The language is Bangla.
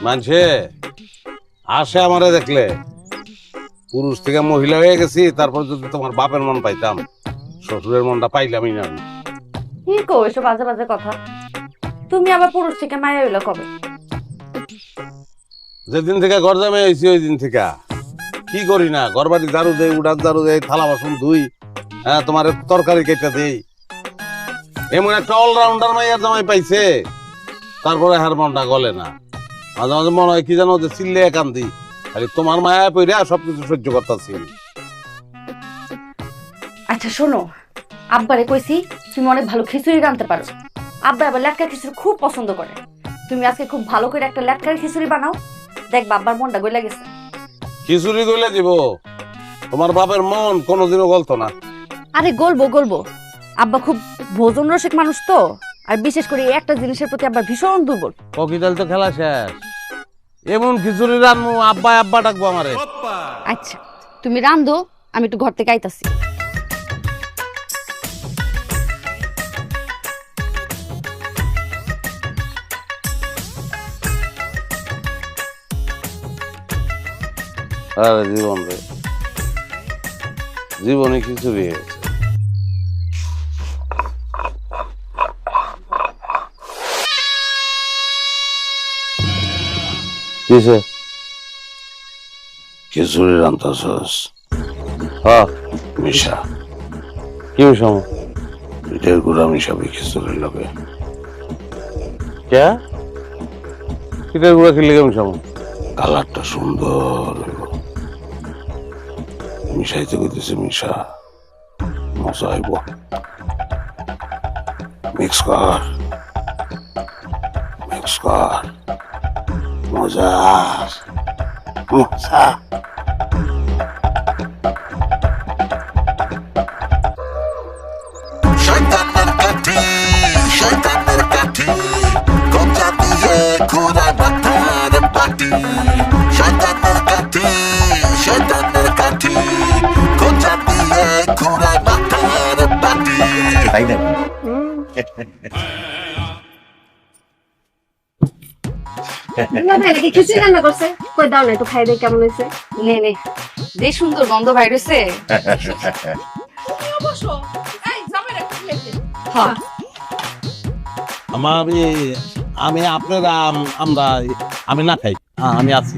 মানুষে আসে আমারে দেখলে পুরুষ থেকে মহিলা হয়ে গেছি, তারপর যদি তোমার বাপের মন পাইতাম, শ্বশুরের মনটা পাইলামই না আমি। কি কো এসব বাজে বাজে কথা? তুমি আবার পুরুষ থেকে মায়া হইলো কবে? যেদিন থেকে ঘর জামাই হয়েছি ওই দিন থেকে কি করি না, ঘর বাড়ি ঝাড়ু দেই, উঠান ঝাড়ু দেই, থালা বাসন ধুই, হ্যাঁ তোমার তরকারি কেটে দেই। এমন একটা অলরাউন্ডার মাইয়ার জামাই পাইছে, তারপরে হার মনটা গলে না। মাঝে মাঝে মনে হয় কি জানো, যে চিল্লে কান্দি, খালি তোমার মায়া পইরা সবকিছু সহ্য করতেছি। আচ্ছা শোনো, আব্বারে কইছি তুমি অনেক ভালো খিচুড়ি রাঁধতে পারো। আব্বা আবার লেটকার খিচুড়ি খুব পছন্দ করে। তুমি আজকে খুব ভালো করে একটা লেটকার খিচুড়ি বানাও, দেখ বাবার মনটা গইলা গেছে। খিচুড়ি গইলে দিব, তোমার বাপের মন কোনোদিনও গলতো না। আরে গলবো গলবো, আব্বা খুব ভোজন রসিক মানুষ তো, আর বিশেষ করে এই একটা জিনিসের প্রতি আব্বা ভীষণ দুর্বল। পকিদাল তো খেলা শেষ, এমন খিচুড়ি রান্নু আব্বা আব্বা ডাকবো আমারে। আচ্ছা তুমি রান্ধো, আমি একটু ঘর থেকে আইতাছি। আরে জীবন রে, জীবনে খিচুড়ি হয়েছে। কিসে খিচুড়ি রান্তাছস? হ্যাঁ মিশা। কি মিশাম? পিঠের গুড়া মিশাবি খিচুড়ির লগে। কে? পিঠের গুড়া কি লেগে মিশাম? কালারটা সুন্দর হইব। মিশাইতে কইতেছে মিশা, মজা হইব। মিক্স কর, মিক্স কর, মজা মজা। শয়তানের কাঠি, শয়তানের কাঠি, কোথা দিয়ে ঘুরায় মাথার পাটি। শয়তানের কাঠি, শয়তানের কাঠি, কোথা দিয়ে ঘুরায় মাথার পাটি। তাই না? খিচুড়ি রান্না করছে, কই দাও না একটু খাই দেই কেমন হয়েছে। নে নে, যে সুন্দর গন্ধ বাইরেছে। হ্যাঁ আমার আমি আপনারা আমরা আমি না খাই, আমি আছি।